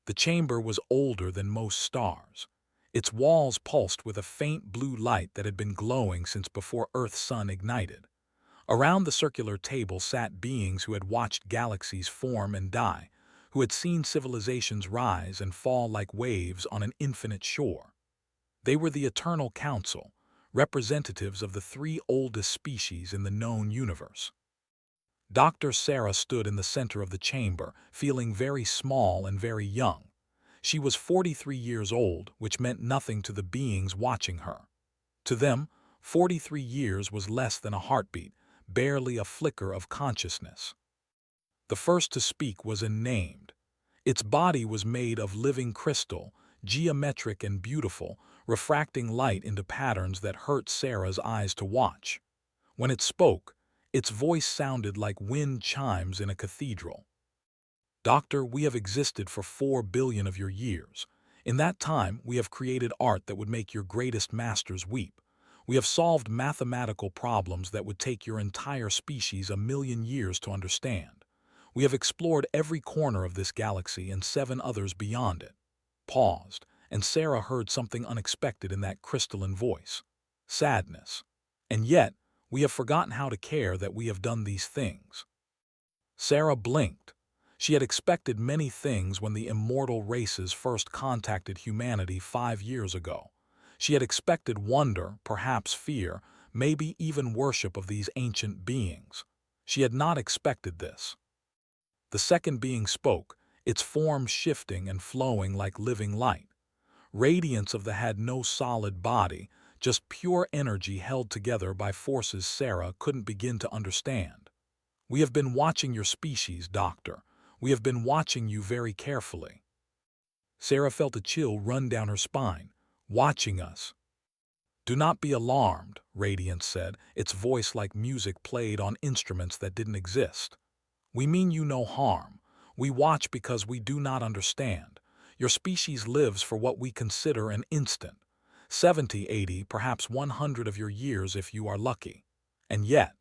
The chamber was older than most stars. Its walls pulsed with a faint blue light that had been glowing since before Earth's sun ignited. Around the circular table sat beings who had watched galaxies form and die, who had seen civilizations rise and fall like waves on an infinite shore. They were the Eternal Council, representatives of the three oldest species in the known universe. Dr. Sarah stood in the center of the chamber, feeling very small and very young. She was 43 years old, which meant nothing to the beings watching her. To them, 43 years was less than a heartbeat, barely a flicker of consciousness. The first to speak was unnamed. Its body was made of living crystal, geometric and beautiful, refracting light into patterns that hurt Sarah's eyes to watch. When it spoke, its voice sounded like wind chimes in a cathedral. Doctor, we have existed for 4 billion of your years. In that time, we have created art that would make your greatest masters weep. We have solved mathematical problems that would take your entire species 1 million years to understand. We have explored every corner of this galaxy and 7 others beyond it. Paused, and Sarah heard something unexpected in that crystalline voice. Sadness. And yet, we have forgotten how to care that we have done these things. Sarah blinked. She had expected many things when the immortal races first contacted humanity 5 years ago. She had expected wonder, perhaps fear, maybe even worship of these ancient beings. She had not expected this. The second being spoke, its form shifting and flowing like living light. Radiance of the had no solid body, just pure energy held together by forces Sarah couldn't begin to understand. We have been watching your species, Doctor. We have been watching you very carefully. Sarah felt a chill run down her spine. Watching us. Do not be alarmed, Radiance said, its voice like music played on instruments that didn't exist. We mean you no harm. We watch because we do not understand. Your species lives for what we consider an instant. 70, 80, perhaps 100 of your years if you are lucky. And yet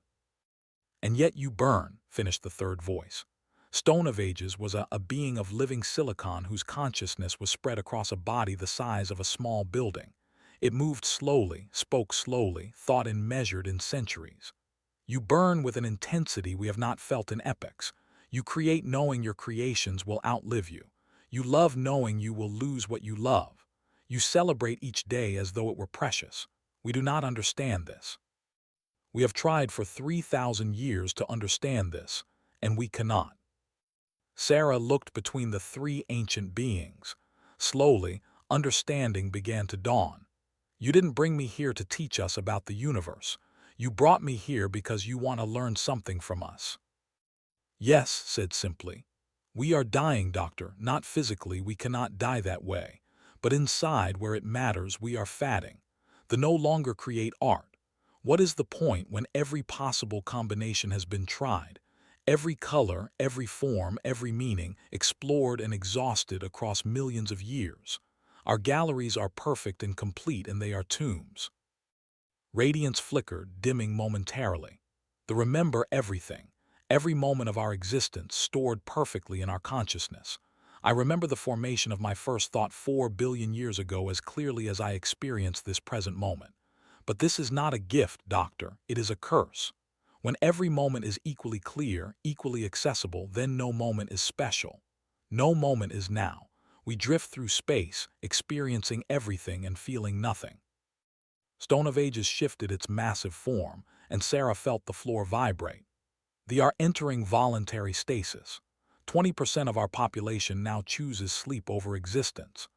you burn, finished the third voice. Stone of Ages was a being of living silicon whose consciousness was spread across a body the size of a small building. It moved slowly, spoke slowly, thought and measured in centuries. You burn with an intensity we have not felt in epochs. You create knowing your creations will outlive you. You love knowing you will lose what you love. You celebrate each day as though it were precious. We do not understand this. We have tried for 3,000 years to understand this, and we cannot. Sarah looked between the 3 ancient beings. Slowly, understanding began to dawn. You didn't bring me here to teach us about the universe. You brought me here because you want to learn something from us. Yes, said simply. We are dying, Doctor. Not physically, we cannot die that way. But inside, where it matters, we are fatting. The no longer create art. What is the point when every possible combination has been tried? Every color, every form, every meaning, explored and exhausted across millions of years. Our galleries are perfect and complete, and they are tombs. Radiance flickered, dimming momentarily. The remember everything, every moment of our existence stored perfectly in our consciousness. I remember the formation of my first thought 4 billion years ago as clearly as I experience this present moment. But this is not a gift, Doctor, it is a curse. When every moment is equally clear, equally accessible, then no moment is special. No moment is now. We drift through space, experiencing everything and feeling nothing. Stone of Ages shifted its massive form, and Sarah felt the floor vibrate. They are entering voluntary stasis. 20% of our population now chooses sleep over existence.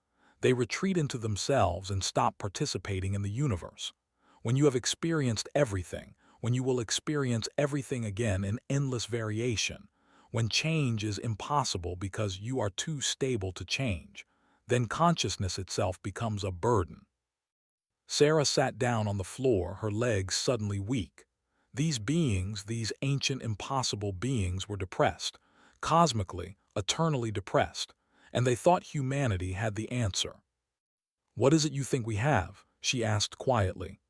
They retreat into themselves and stop participating in the universe. When you have experienced everything, when you will experience everything again in endless variation, when change is impossible because you are too stable to change, then consciousness itself becomes a burden. Sarah sat down on the floor, her legs suddenly weak. These beings, these ancient impossible beings, were depressed, cosmically, eternally depressed, and they thought humanity had the answer. What is it you think we have? She asked quietly.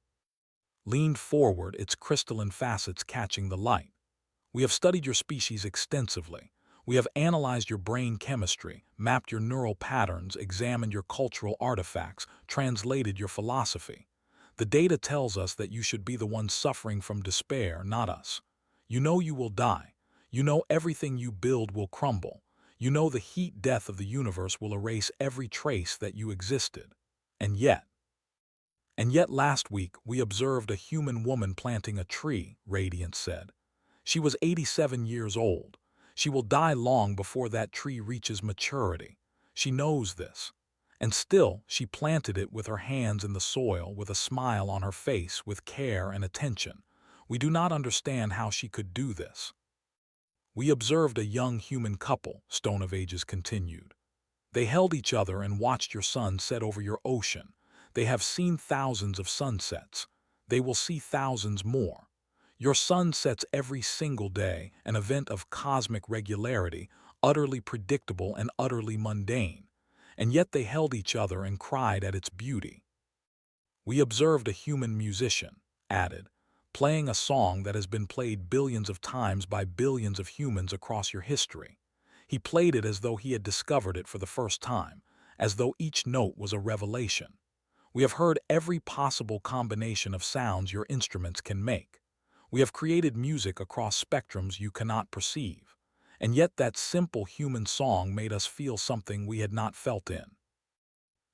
Leaned forward, its crystalline facets catching the light. We have studied your species extensively. We have analyzed your brain chemistry, mapped your neural patterns, examined your cultural artifacts, translated your philosophy. The data tells us that you should be the one suffering from despair, not us. You know you will die. You know everything you build will crumble. You know the heat death of the universe will erase every trace that you existed. And yet last week we observed a human woman planting a tree, Radiance said. She was 87 years old. She will die long before that tree reaches maturity. She knows this. And still, she planted it with her hands in the soil, with a smile on her face, with care and attention. We do not understand how she could do this. We observed a young human couple, Stone of Ages continued. They held each other and watched your sun set over your ocean. They have seen thousands of sunsets. They will see thousands more. Your sun sets every single day, an event of cosmic regularity, utterly predictable and utterly mundane. And yet they held each other and cried at its beauty. We observed a human musician, added, playing a song that has been played billions of times by billions of humans across your history. He played it as though he had discovered it for the first time, as though each note was a revelation. We have heard every possible combination of sounds your instruments can make. We have created music across spectrums you cannot perceive. And yet that simple human song made us feel something we had not felt in.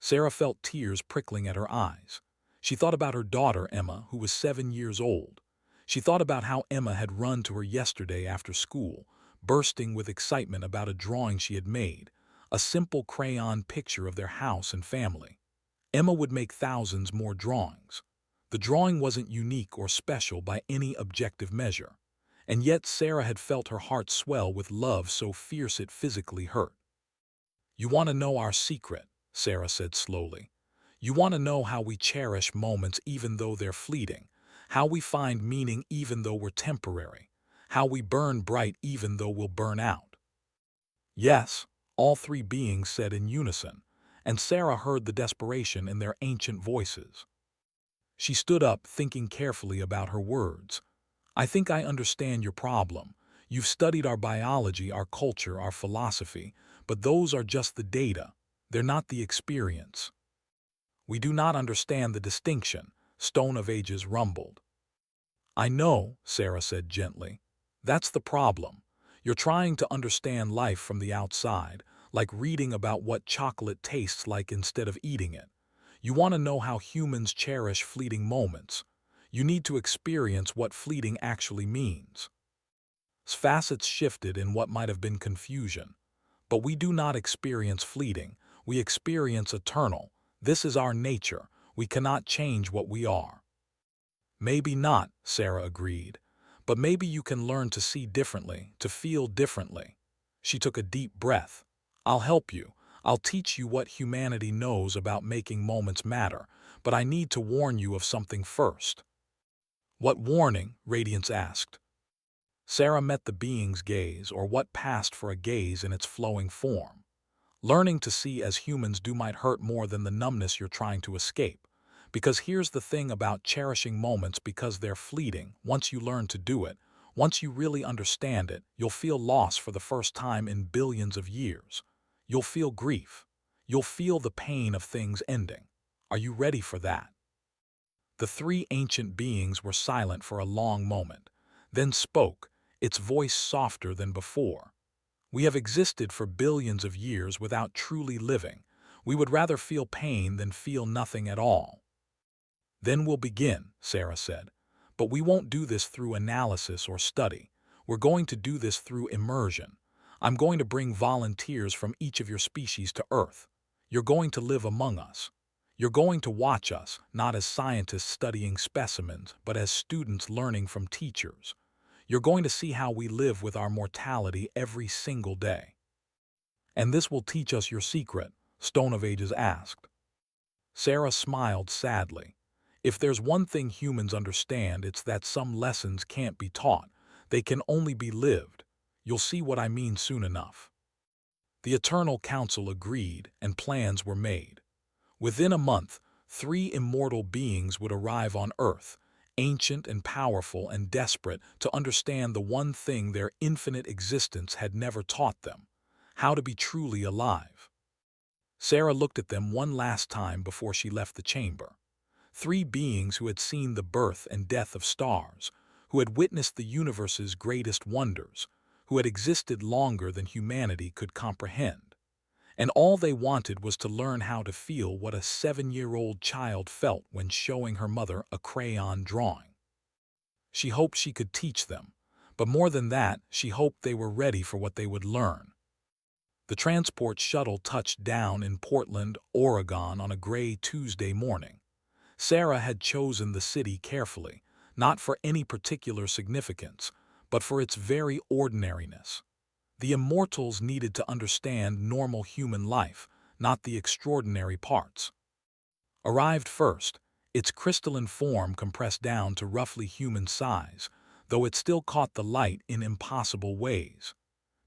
Sarah felt tears prickling at her eyes. She thought about her daughter, Emma, who was 7 years old. She thought about how Emma had run to her yesterday after school, bursting with excitement about a drawing she had made, a simple crayon picture of their house and family. Emma would make thousands more drawings. The drawing wasn't unique or special by any objective measure. And yet Sarah had felt her heart swell with love so fierce it physically hurt. "You want to know our secret," Sarah said slowly. "You want to know how we cherish moments even though they're fleeting, how we find meaning even though we're temporary, how we burn bright even though we'll burn out." "Yes," all three beings said in unison, and Sarah heard the desperation in their ancient voices. She stood up, thinking carefully about her words. "I think I understand your problem. You've studied our biology, our culture, our philosophy, but those are just the data. They're not the experience." "We do not understand the distinction," Stone of Ages rumbled. "I know," Sarah said gently. "That's the problem. You're trying to understand life from the outside, like reading about what chocolate tastes like instead of eating it. You want to know how humans cherish fleeting moments. You need to experience what fleeting actually means." Facets shifted in what might have been confusion. "But we do not experience fleeting. We experience eternal. This is our nature. We cannot change what we are." "Maybe not," Sarah agreed. "But maybe you can learn to see differently, to feel differently." She took a deep breath. "I'll help you. I'll teach you what humanity knows about making moments matter, but I need to warn you of something first." "What warning?" Radiance asked. Sarah met the being's gaze, or what passed for a gaze in its flowing form. "Learning to see as humans do might hurt more than the numbness you're trying to escape. Because here's the thing about cherishing moments, because they're fleeting, once you learn to do it, once you really understand it, you'll feel loss for the first time in billions of years. You'll feel grief. You'll feel the pain of things ending. Are you ready for that?" The three ancient beings were silent for a long moment, then spoke, its voice softer than before. "We have existed for billions of years without truly living. We would rather feel pain than feel nothing at all." "Then we'll begin," Sarah said. "But we won't do this through analysis or study. We're going to do this through immersion. I'm going to bring volunteers from each of your species to Earth. You're going to live among us. You're going to watch us, not as scientists studying specimens, but as students learning from teachers. You're going to see how we live with our mortality every single day." "And this will teach us your secret?" Stone of Ages asked. Sarah smiled sadly. "If there's one thing humans understand, it's that some lessons can't be taught. They can only be lived. You'll see what I mean soon enough." The Eternal Council agreed, and plans were made. Within a month, 3 immortal beings would arrive on Earth, ancient and powerful and desperate to understand the one thing their infinite existence had never taught them: how to be truly alive. Sarah looked at them one last time before she left the chamber. Three beings who had seen the birth and death of stars, who had witnessed the universe's greatest wonders, who had existed longer than humanity could comprehend. And all they wanted was to learn how to feel what a 7-year-old child felt when showing her mother a crayon drawing. She hoped she could teach them, but more than that, she hoped they were ready for what they would learn. The transport shuttle touched down in Portland, Oregon on a gray Tuesday morning. Sarah had chosen the city carefully, not for any particular significance, but for its very ordinariness. The Immortals needed to understand normal human life, not the extraordinary parts. Arrived first, its crystalline form compressed down to roughly human size, though it still caught the light in impossible ways.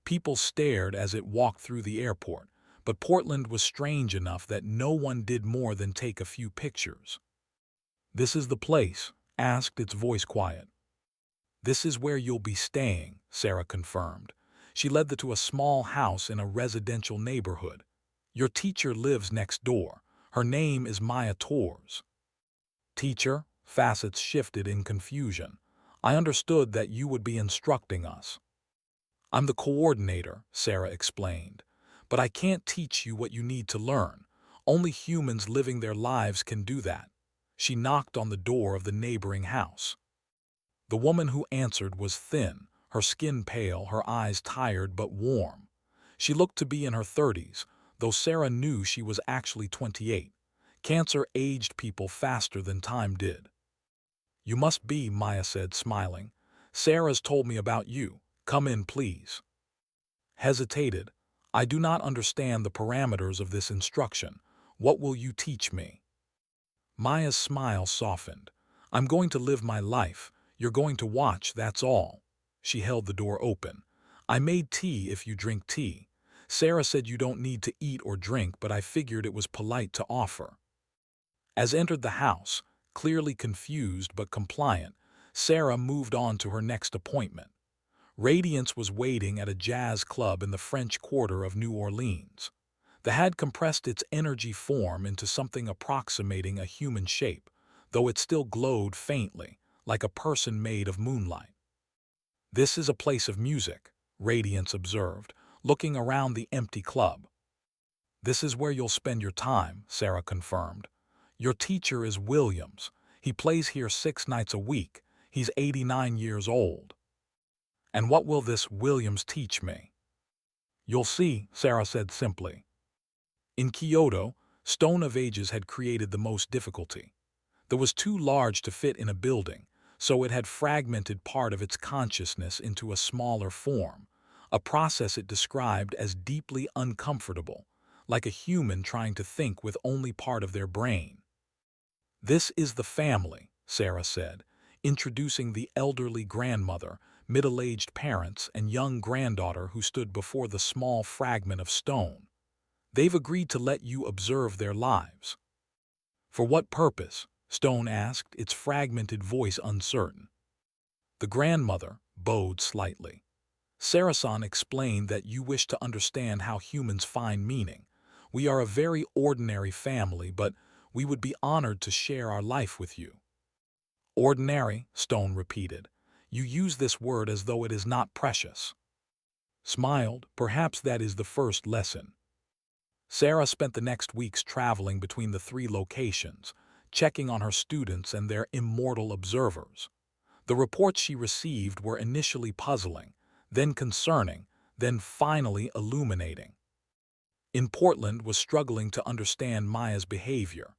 People stared as it walked through the airport, but Portland was strange enough that no one did more than take a few pictures. "This is the place?" asked its voice quiet. "This is where you'll be staying," Sarah confirmed. She led them to a small house in a residential neighborhood. "Your teacher lives next door. Her name is Maya Torres." "Teacher?" Facets shifted in confusion. "I understood that you would be instructing us." "I'm the coordinator," Sarah explained. "But I can't teach you what you need to learn. Only humans living their lives can do that." She knocked on the door of the neighboring house. The woman who answered was thin, her skin pale, her eyes tired but warm. She looked to be in her 30s, though Sarah knew she was actually 28. Cancer aged people faster than time did. "You must be," Maya said, smiling. "Sarah's told me about you. Come in, please." Hesitated. "I do not understand the parameters of this instruction. What will you teach me?" Maya's smile softened. "I'm going to live my life. You're going to watch, that's all." She held the door open. "I made tea if you drink tea. Sarah said you don't need to eat or drink, but I figured it was polite to offer." As entered the house, clearly confused but compliant, Sarah moved on to her next appointment. Radiance was waiting at a jazz club in the French Quarter of New Orleans. The had compressed its energy form into something approximating a human shape, though it still glowed faintly, like a person made of moonlight. "This is a place of music," Radiance observed, looking around the empty club. "This is where you'll spend your time," Sarah confirmed. "Your teacher is Williams. He plays here 6 nights a week. He's 89 years old." "And what will this Williams teach me?" "You'll see," Sarah said simply. In Kyoto, Stone of Ages had created the most difficulty. It was too large to fit in a building, so it had fragmented part of its consciousness into a smaller form, a process it described as deeply uncomfortable, like a human trying to think with only part of their brain. "This is the family," Sarah said, introducing the elderly grandmother, middle-aged parents, and young granddaughter who stood before the small fragment of stone. "They've agreed to let you observe their lives." "For what purpose?" Stone asked, its fragmented voice uncertain. The grandmother bowed slightly. "Sarah-san explained that you wish to understand how humans find meaning. We are a very ordinary family, but we would be honored to share our life with you." "Ordinary," Stone repeated. "You use this word as though it is not precious." Smiled. "Perhaps that is the first lesson." Sarah spent the next weeks traveling between the 3 locations, checking on her students and their immortal observers. The reports she received were initially puzzling, then concerning, then finally illuminating. In Portland was struggling to understand Maya's behavior.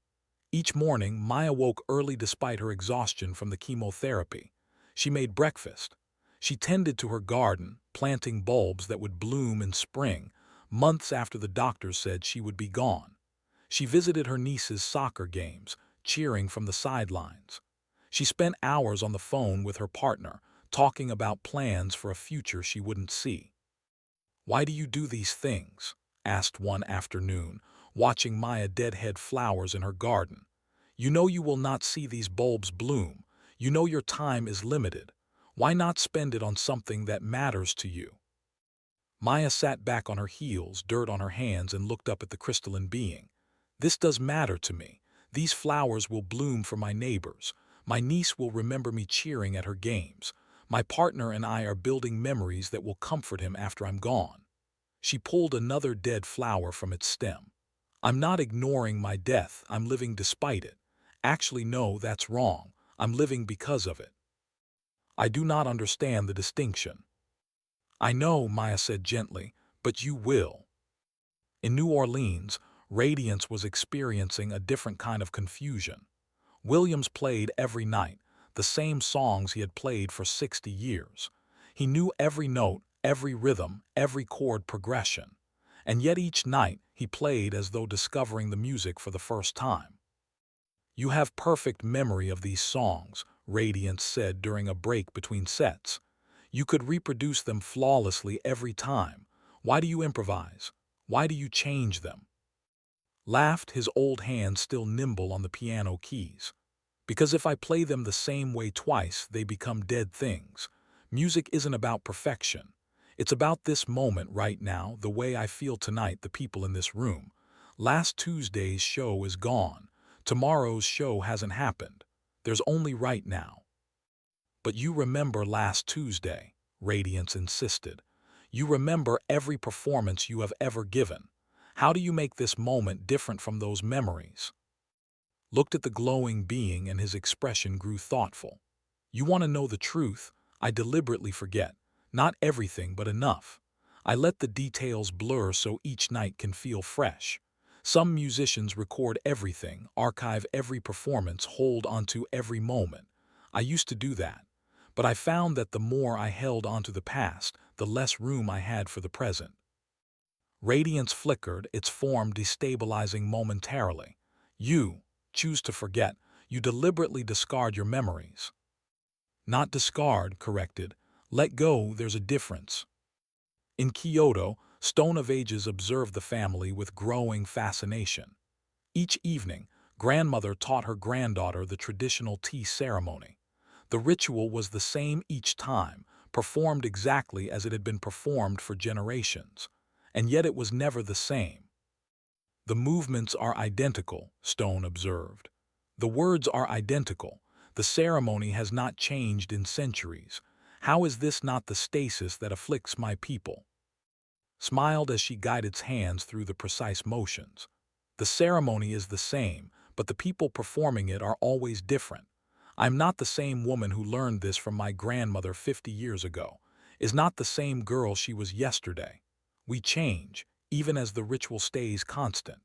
Each morning, Maya woke early despite her exhaustion from the chemotherapy. She made breakfast. She tended to her garden, planting bulbs that would bloom in spring, months after the doctors said she would be gone. She visited her niece's soccer games, cheering from the sidelines. She spent hours on the phone with her partner, talking about plans for a future she wouldn't see. "Why do you do these things?" asked one afternoon, watching Maya deadhead flowers in her garden. "You know you will not see these bulbs bloom. You know your time is limited. Why not spend it on something that matters to you? Maya sat back on her heels, dirt on her hands, and looked up at the crystalline being. This does matter to me. These flowers will bloom for my neighbors. My niece will remember me cheering at her games. My partner and I are building memories that will comfort him after I'm gone. She pulled another dead flower from its stem. I'm not ignoring my death, I'm living despite it. Actually, no, that's wrong. I'm living because of it. I do not understand the distinction. I know, Maya said gently, but you will. In New Orleans, Radiance was experiencing a different kind of confusion. Williams played every night, the same songs he had played for 60 years. He knew every note, every rhythm, every chord progression. And yet each night he played as though discovering the music for the first time. You have perfect memory of these songs, Radiance said during a break between sets. You could reproduce them flawlessly every time. Why do you improvise? Why do you change them? Laughed, his old hand still nimble on the piano keys. Because if I play them the same way twice, they become dead things. Music isn't about perfection. It's about this moment right now, the way I feel tonight, the people in this room. Last Tuesday's show is gone. Tomorrow's show hasn't happened. There's only right now. But you remember last Tuesday, Radiance insisted. You remember every performance you have ever given. How do you make this moment different from those memories? Looked at the glowing being and his expression grew thoughtful. You want to know the truth? I deliberately forget. Not everything, but enough. I let the details blur so each night can feel fresh. Some musicians record everything, archive every performance, hold onto every moment. I used to do that. But I found that the more I held onto the past, the less room I had for the present. Radiance flickered, its form destabilizing momentarily. You choose to forget. You deliberately discard your memories. Not discard, corrected. Let go, there's a difference. In Kyoto, Stone of Ages observed the family with growing fascination. Each evening, grandmother taught her granddaughter the traditional tea ceremony. The ritual was the same each time, performed exactly as it had been performed for generations. And yet it was never the same. The movements are identical, Stone observed. The words are identical. The ceremony has not changed in centuries. How is this not the stasis that afflicts my people? Smiled as she guided its hands through the precise motions. The ceremony is the same, but the people performing it are always different. I'm not the same woman who learned this from my grandmother 50 years ago, is not the same girl she was yesterday. We change, even as the ritual stays constant.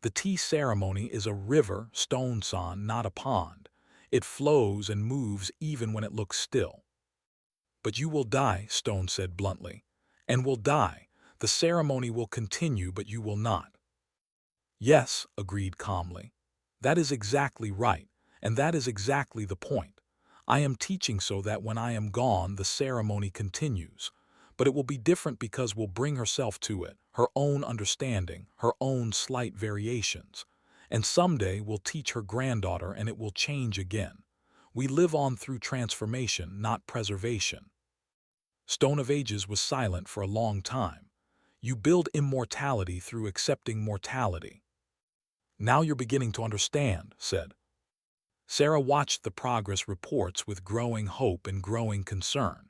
The tea ceremony is a river, Stone-san, not a pond. It flows and moves even when it looks still. But you will die, Stone said bluntly. And will die. The ceremony will continue, but you will not. Yes, agreed calmly. That is exactly right, and that is exactly the point. I am teaching so that when I am gone, the ceremony continues. But it will be different because we'll bring herself to it, her own understanding, her own slight variations. And someday we'll teach her granddaughter and it will change again. We live on through transformation, not preservation. Stone of Ages was silent for a long time. You build immortality through accepting mortality. Now you're beginning to understand, said. Sarah watched the progress reports with growing hope and growing concern.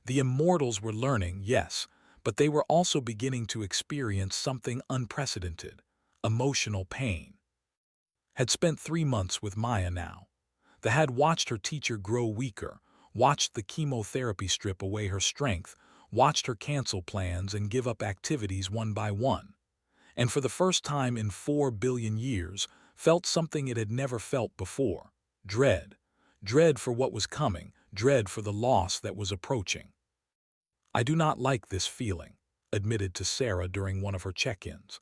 The Immortals were learning, yes, but they were also beginning to experience something unprecedented, emotional pain. Had spent 3 months with Maya now. The had watched her teacher grow weaker, watched the chemotherapy strip away her strength, watched her cancel plans and give up activities one by one. And for the first time in 4 billion years, felt something it had never felt before. Dread. Dread for what was coming, dread for the loss that was approaching. I do not like this feeling, admitted to Sarah during one of her check-ins.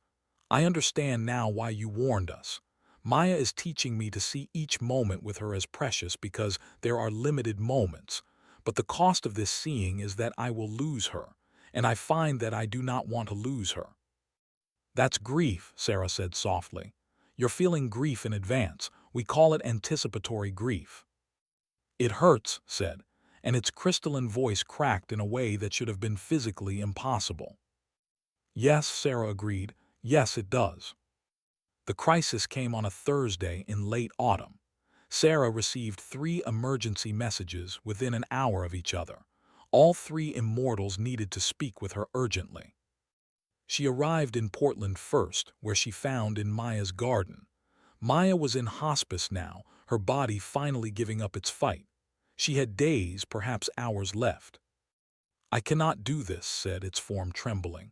I understand now why you warned us. Maya is teaching me to see each moment with her as precious because there are limited moments. But the cost of this seeing is that I will lose her, and I find that I do not want to lose her. That's grief, Sarah said softly. You're feeling grief in advance. We call it anticipatory grief. "It hurts," said, and its crystalline voice cracked in a way that should have been physically impossible. "Yes," Sarah agreed. "Yes, it does." The crisis came on a Thursday in late autumn. Sarah received 3 emergency messages within an hour of each other. All 3 immortals needed to speak with her urgently. She arrived in Portland first, where she found in Maya's garden. Maya was in hospice now, her body finally giving up its fight. She had days, perhaps hours left. "I cannot do this," said its form trembling.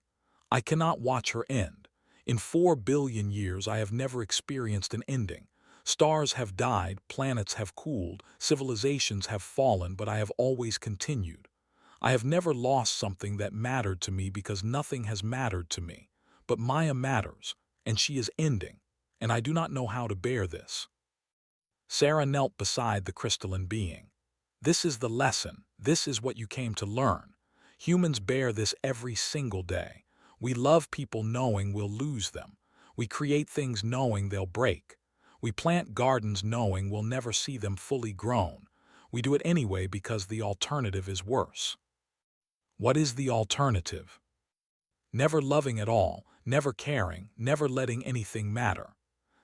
"I cannot watch her end. In 4 billion years I have never experienced an ending. Stars have died, planets have cooled, civilizations have fallen, but I have always continued. I have never lost something that mattered to me because nothing has mattered to me. But Maya matters, and she is ending, and I do not know how to bear this." Sarah knelt beside the crystalline being. "This is the lesson. This is what you came to learn. Humans bear this every single day. We love people knowing we'll lose them. We create things knowing they'll break. We plant gardens knowing we'll never see them fully grown. We do it anyway because the alternative is worse." What is the alternative? Never loving at all, never caring, never letting anything matter.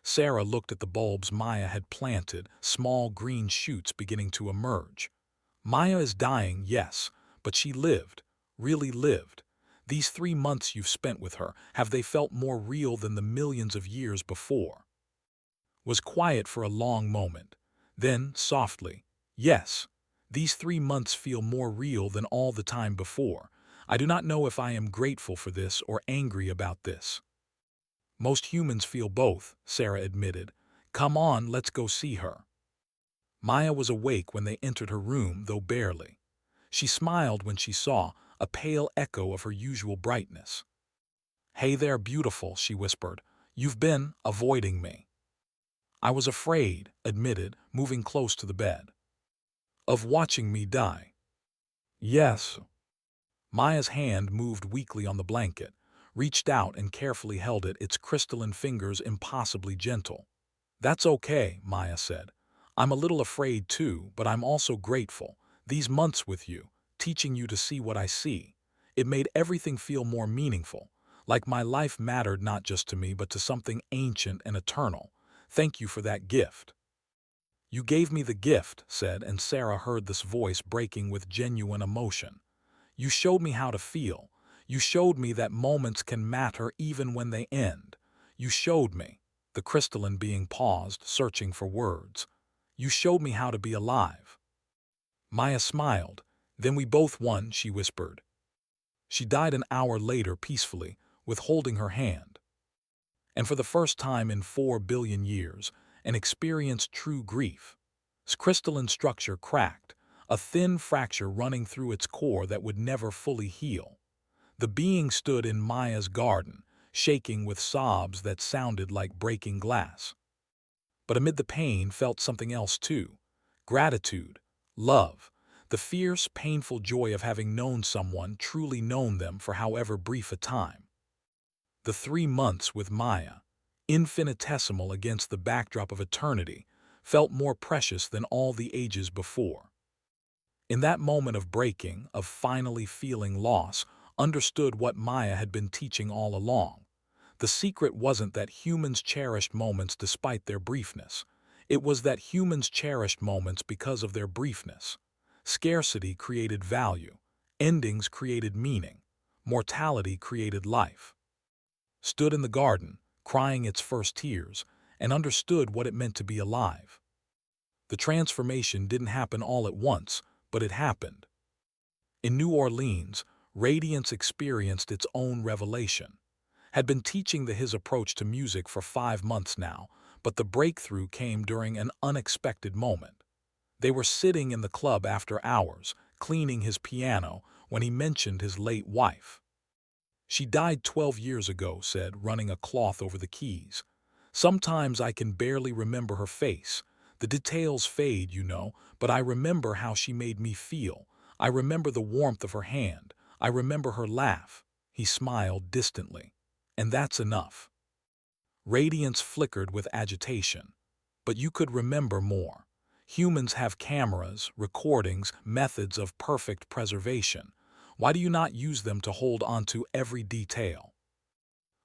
Sarah looked at the bulbs Maya had planted, small green shoots beginning to emerge. Maya is dying, yes, but she lived, really lived. These 3 months you've spent with her, have they felt more real than the millions of years before? Was quiet for a long moment. Then, softly, "Yes. These 3 months feel more real than all the time before. I do not know if I am grateful for this or angry about this." "Most humans feel both," Sarah admitted. "Come on, let's go see her." Maya was awake when they entered her room, though barely. She smiled when she saw, a pale echo of her usual brightness. "Hey there, beautiful," she whispered. "You've been avoiding me." "I was afraid," admitted, moving close to the bed. "Of watching me die." "Yes." Maya's hand moved weakly on the blanket, reached out and carefully held it, its crystalline fingers impossibly gentle. "That's okay," Maya said. "I'm a little afraid too, but I'm also grateful. These months with you, teaching you to see what I see. It made everything feel more meaningful, like my life mattered not just to me but to something ancient and eternal. Thank you for that gift." "You gave me the gift," said, and Sarah heard this voice breaking with genuine emotion. "You showed me how to feel. You showed me that moments can matter even when they end. You showed me." The crystalline being paused, searching for words. "You showed me how to be alive." Maya smiled. "Then we both won," she whispered. She died an hour later peacefully, withholding her hand. And for the first time in 4 billion years, and experienced true grief. Its crystalline structure cracked, a thin fracture running through its core that would never fully heal. The being stood in Maya's garden, shaking with sobs that sounded like breaking glass. But amid the pain felt something else too. Gratitude, love, the fierce, painful joy of having known someone, truly known them for however brief a time. The 3 months with Maya, infinitesimal against the backdrop of eternity, felt more precious than all the ages before. In that moment of breaking, of finally feeling loss, understood what Maya had been teaching all along. The secret wasn't that humans cherished moments despite their briefness. It was that humans cherished moments because of their briefness. Scarcity created value. Endings created meaning. Mortality created life. Stood in the garden, crying its first tears, and understood what it meant to be alive. The transformation didn't happen all at once, but it happened. In New Orleans, Radiance experienced its own revelation. Had been teaching his approach to music for 5 months now, but the breakthrough came during an unexpected moment. They were sitting in the club after hours, cleaning his piano, when he mentioned his late wife. "She died 12 years ago," said, running a cloth over the keys. "Sometimes I can barely remember her face. The details fade, you know, but I remember how she made me feel. I remember the warmth of her hand. I remember her laugh." He smiled distantly. "And that's enough." Radiance flickered with agitation. "But you could remember more. Humans have cameras, recordings, methods of perfect preservation. Why do you not use them to hold onto every detail?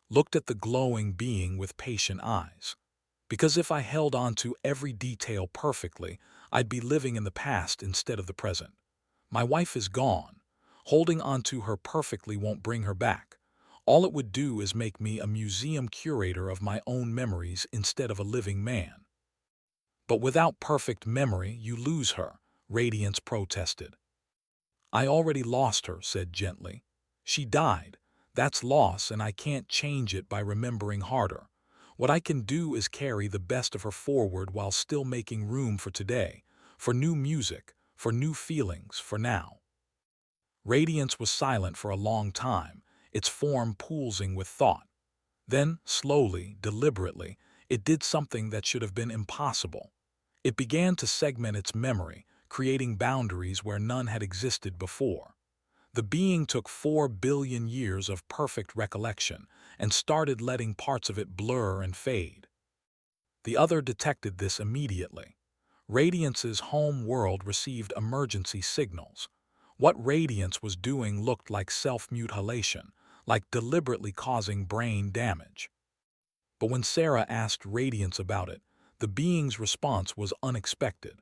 Looked at the glowing being with patient eyes. Because if I held onto every detail perfectly, I'd be living in the past instead of the present. My wife is gone. Holding onto her perfectly won't bring her back. All it would do is make me a museum curator of my own memories instead of a living man. But without perfect memory, you lose her, Radiance protested. I already lost her, said gently. She died. That's loss, and I can't change it by remembering harder. What I can do is carry the best of her forward while still making room for today, for new music, for new feelings, for now. Radiance was silent for a long time, its form pulsing with thought. Then, slowly, deliberately, it did something that should have been impossible. It began to segment its memory, creating boundaries where none had existed before. The being took 4 billion years of perfect recollection and started letting parts of it blur and fade. The other detected this immediately. Radiance's home world received emergency signals. What Radiance was doing looked like self-mutilation, like deliberately causing brain damage. But when Sarah asked Radiance about it, the being's response was unexpected.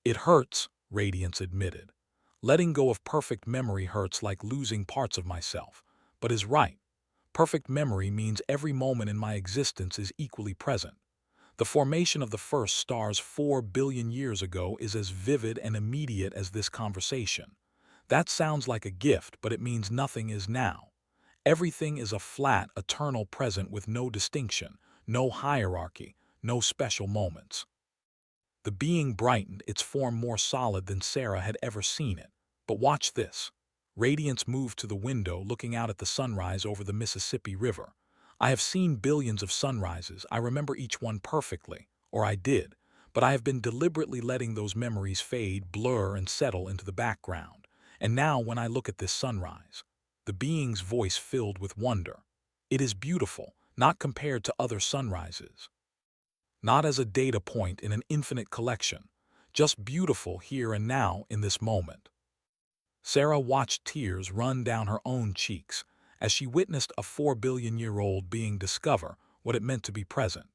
It hurts, Radiance admitted. Letting go of perfect memory hurts like losing parts of myself, but is right. Perfect memory means every moment in my existence is equally present. The formation of the first stars 4 billion years ago is as vivid and immediate as this conversation. That sounds like a gift, but it means nothing is now. Everything is a flat, eternal present with no distinction, no hierarchy, no special moments. The being brightened, its form more solid than Sarah had ever seen it. But watch this. Radiance moved to the window, looking out at the sunrise over the Mississippi River. I have seen billions of sunrises. I remember each one perfectly, or I did, but I have been deliberately letting those memories fade, blur, and settle into the background. And now when I look at this sunrise, the being's voice filled with wonder. It is beautiful, not compared to other sunrises. Not as a data point in an infinite collection, just beautiful here and now in this moment. Sarah watched tears run down her own cheeks as she witnessed a 4 billion-year-old being discover what it meant to be present.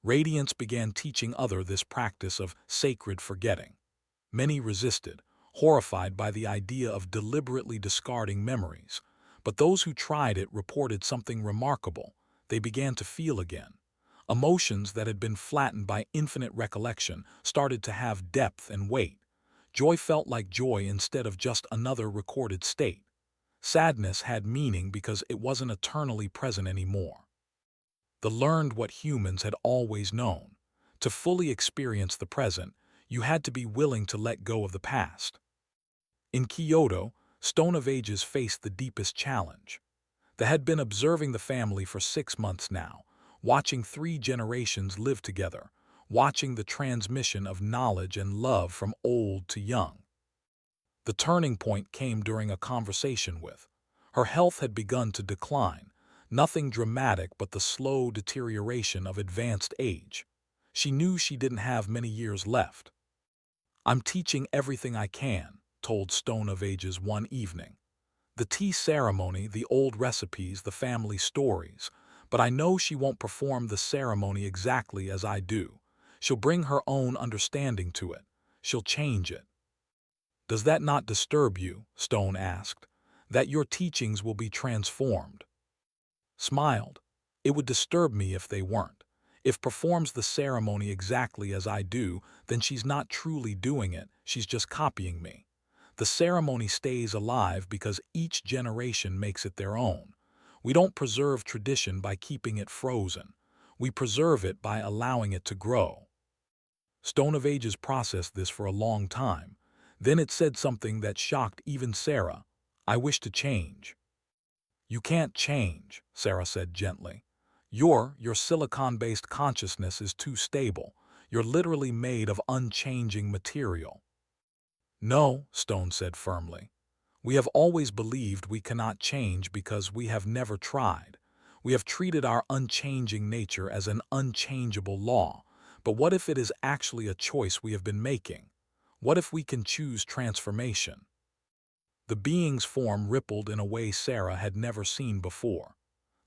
Radiance began teaching others this practice of sacred forgetting. Many resisted, horrified by the idea of deliberately discarding memories, but those who tried it reported something remarkable. They began to feel again. Emotions that had been flattened by infinite recollection started to have depth and weight. Joy felt like joy instead of just another recorded state. Sadness had meaning because it wasn't eternally present anymore. They learned what humans had always known. To fully experience the present, you had to be willing to let go of the past. In Kyoto, Stone of Ages faced the deepest challenge. They had been observing the family for 6 months now, watching 3 generations live together, watching the transmission of knowledge and love from old to young. The turning point came during a conversation with. Her health had begun to decline, nothing dramatic but the slow deterioration of advanced age. She knew she didn't have many years left. I'm teaching everything I can, told Stone of Ages one evening. The tea ceremony, the old recipes, the family stories, but I know she won't perform the ceremony exactly as I do. She'll bring her own understanding to it. She'll change it. Does that not disturb you? Stone asked. That your teachings will be transformed? Smiled. It would disturb me if they weren't. If performs the ceremony exactly as I do, then she's not truly doing it, she's just copying me. The ceremony stays alive because each generation makes it their own. We don't preserve tradition by keeping it frozen. We preserve it by allowing it to grow. Stone of Ages processed this for a long time. Then it said something that shocked even Sarah. I wish to change. You can't change, Sarah said gently. Your silicon-based consciousness is too stable. You're literally made of unchanging material. No, Stone said firmly. We have always believed we cannot change because we have never tried. We have treated our unchanging nature as an unchangeable law, But what if it is actually a choice we have been making? What if we can choose transformation? The being's form rippled in a way Sarah had never seen before.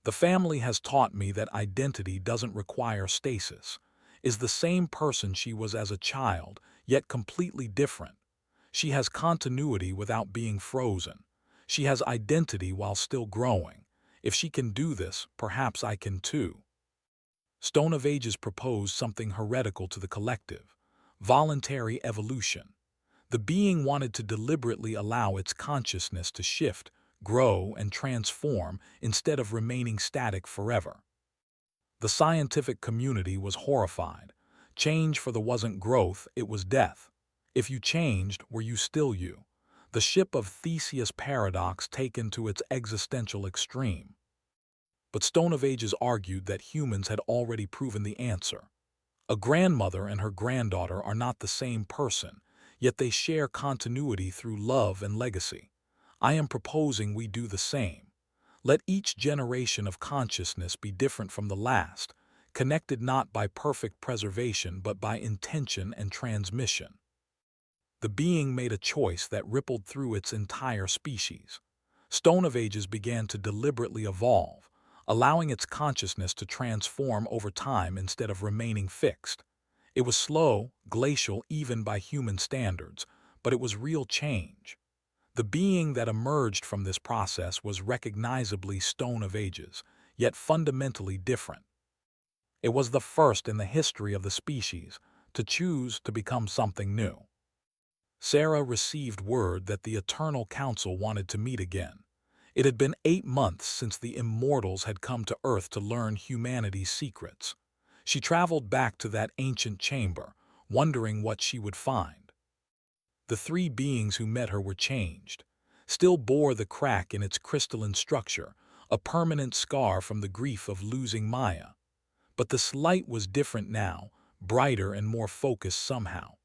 The family has taught me that identity doesn't require stasis, is the same person she was as a child, yet completely different. She has continuity without being frozen. She has identity while still growing. If she can do this, perhaps I can too. Stone of Ages proposed something heretical to the collective: voluntary evolution. The being wanted to deliberately allow its consciousness to shift, grow, and transform instead of remaining static forever. The scientific community was horrified. Change for the wasn't growth, it was death. If you changed, were you still you? The ship of Theseus' paradox taken to its existential extreme. But Stone of Ages argued that humans had already proven the answer. A grandmother and her granddaughter are not the same person, yet they share continuity through love and legacy. I am proposing we do the same. Let each generation of consciousness be different from the last, connected not by perfect preservation but by intention and transmission. The being made a choice that rippled through its entire species. Stone of Ages began to deliberately evolve, allowing its consciousness to transform over time instead of remaining fixed. It was slow, glacial even by human standards, but it was real change. The being that emerged from this process was recognizably Stone of Ages, yet fundamentally different. It was the first in the history of the species to choose to become something new. Sarah received word that the Eternal Council wanted to meet again. It had been 8 months since the Immortals had come to Earth to learn humanity's secrets. She traveled back to that ancient chamber, wondering what she would find. The 3 beings who met her were changed, still bore the crack in its crystalline structure, a permanent scar from the grief of losing Maya. But the light was different now, brighter and more focused somehow.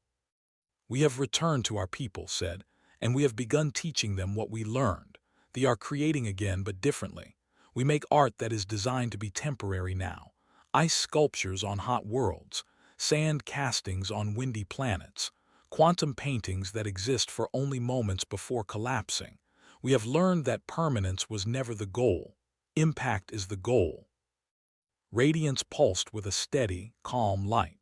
"We have returned to our people," said, "and we have begun teaching them what we learned. They are creating again, but differently. We make art that is designed to be temporary now. Ice sculptures on hot worlds, sand castings on windy planets, quantum paintings that exist for only moments before collapsing. We have learned that permanence was never the goal. Impact is the goal." Radiance pulsed with a steady, calm light.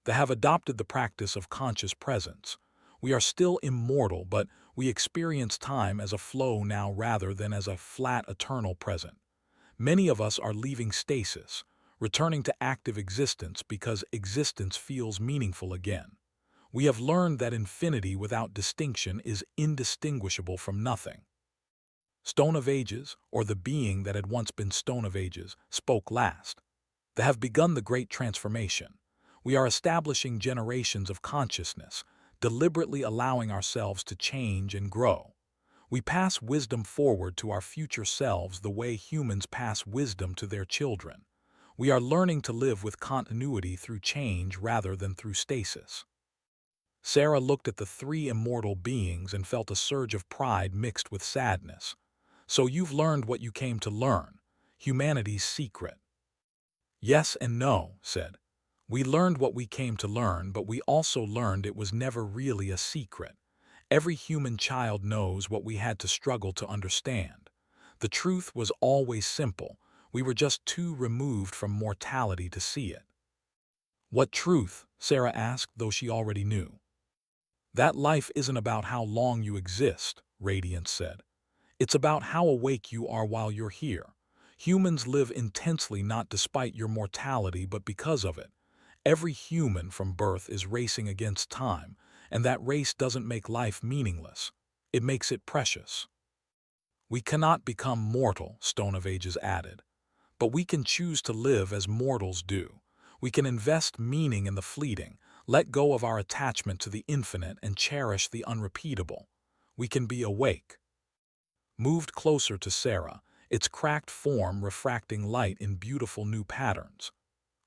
They have adopted the practice of conscious presence. We are still immortal, but we experience time as a flow now rather than as a flat, eternal present. Many of us are leaving stasis, returning to active existence because existence feels meaningful again. We have learned that infinity without distinction is indistinguishable from nothing. Stone of Ages, or the being that had once been Stone of Ages, spoke last. They have begun the great transformation. We are establishing generations of consciousness, deliberately allowing ourselves to change and grow. We pass wisdom forward to our future selves the way humans pass wisdom to their children. We are learning to live with continuity through change rather than through stasis. Sarah looked at the 3 immortal beings and felt a surge of pride mixed with sadness. "So you've learned what you came to learn, humanity's secret." "Yes and no," said. "We learned what we came to learn, but we also learned it was never really a secret. Every human child knows what we had to struggle to understand. The truth was always simple. We were just too removed from mortality to see it." "What truth?" Sarah asked, though she already knew. "That life isn't about how long you exist," Radiance said. "It's about how awake you are while you're here. Humans live intensely not despite your mortality but because of it. Every human from birth is racing against time, and that race doesn't make life meaningless. It makes it precious." "We cannot become mortal," Stone of Ages added. "But we can choose to live as mortals do. We can invest meaning in the fleeting, let go of our attachment to the infinite, and cherish the unrepeatable. We can be awake." Moved closer to Sarah, its cracked form refracting light in beautiful new patterns.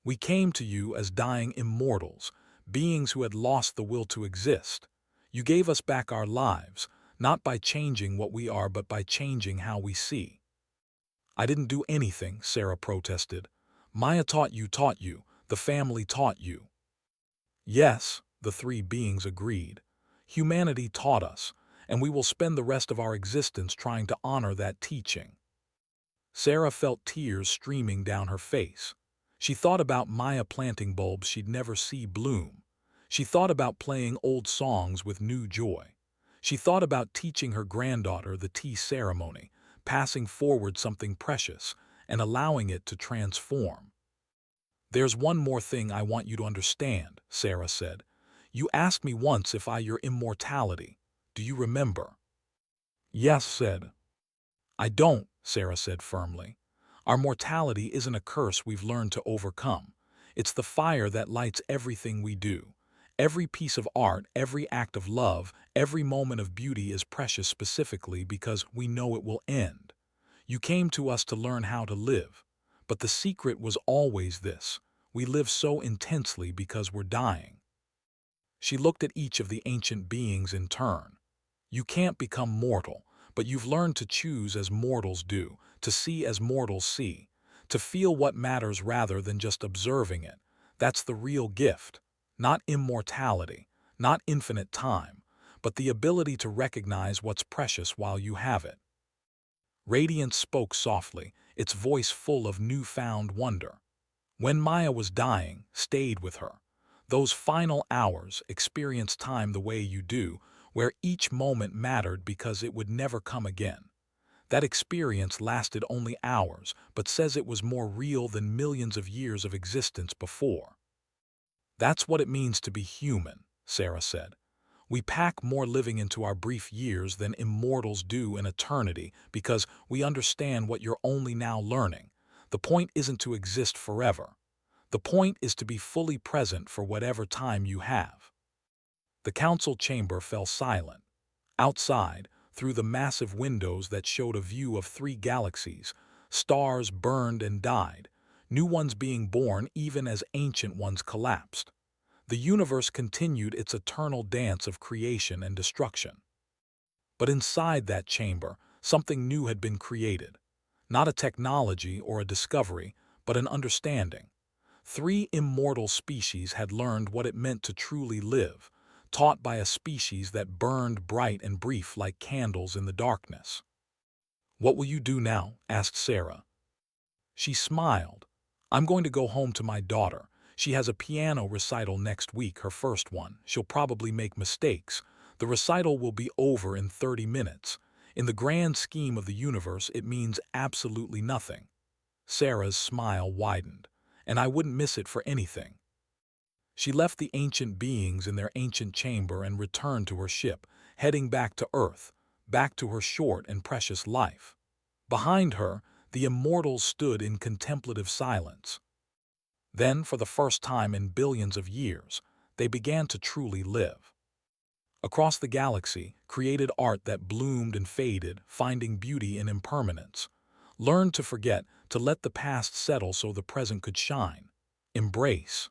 "We came to you as dying immortals, beings who had lost the will to exist. You gave us back our lives, not by changing what we are but by changing how we see." "I didn't do anything," Sarah protested. "Maya taught you, the family taught you." Yes, the three beings agreed. Humanity taught us, and we will spend the rest of our existence trying to honor that teaching. Sarah felt tears streaming down her face. She thought about Maya planting bulbs she'd never see bloom. She thought about playing old songs with new joy. She thought about teaching her granddaughter the tea ceremony, passing forward something precious, and allowing it to transform. "There's one more thing I want you to understand," Sarah said. "You asked me once if I your immortality. Do you remember?" "Yes," said. "I don't," Sarah said firmly. "Our mortality isn't a curse we've learned to overcome. It's the fire that lights everything we do. Every piece of art, every act of love, every moment of beauty is precious specifically because we know it will end. You came to us to learn how to live. But the secret was always this: we live so intensely because we're dying." She looked at each of the ancient beings in turn. "You can't become mortal, but you've learned to choose as mortals do, to see as mortals see, to feel what matters rather than just observing it. That's the real gift. Not immortality, not infinite time, but the ability to recognize what's precious while you have it." Radiance spoke softly, its voice full of newfound wonder. When Maya was dying, stayed with her. Those final hours experienced time the way you do, where each moment mattered because it would never come again. That experience lasted only hours, but says it was more real than millions of years of existence before. "That's what it means to be human," Sarah said. "We pack more living into our brief years than immortals do in eternity because we understand what you're only now learning. The point isn't to exist forever. The point is to be fully present for whatever time you have." The council chamber fell silent. Outside, through the massive windows that showed a view of 3 galaxies, stars burned and died, new ones being born even as ancient ones collapsed. The universe continued its eternal dance of creation and destruction. But inside that chamber, something new had been created. Not a technology or a discovery, but an understanding. 3 immortal species had learned what it meant to truly live, taught by a species that burned bright and brief like candles in the darkness. "What will you do now?" asked Sarah. She smiled. "I'm going to go home to my daughter. She has a piano recital next week, her first one. She'll probably make mistakes. The recital will be over in 30 minutes. In the grand scheme of the universe, it means absolutely nothing." Sarah's smile widened. "And I wouldn't miss it for anything." She left the ancient beings in their ancient chamber and returned to her ship, heading back to Earth, back to her short and precious life. Behind her, the immortals stood in contemplative silence. Then, for the first time in billions of years, they began to truly live. Across the galaxy, created art that bloomed and faded, finding beauty in impermanence. Learned to forget, to let the past settle so the present could shine. Embrace.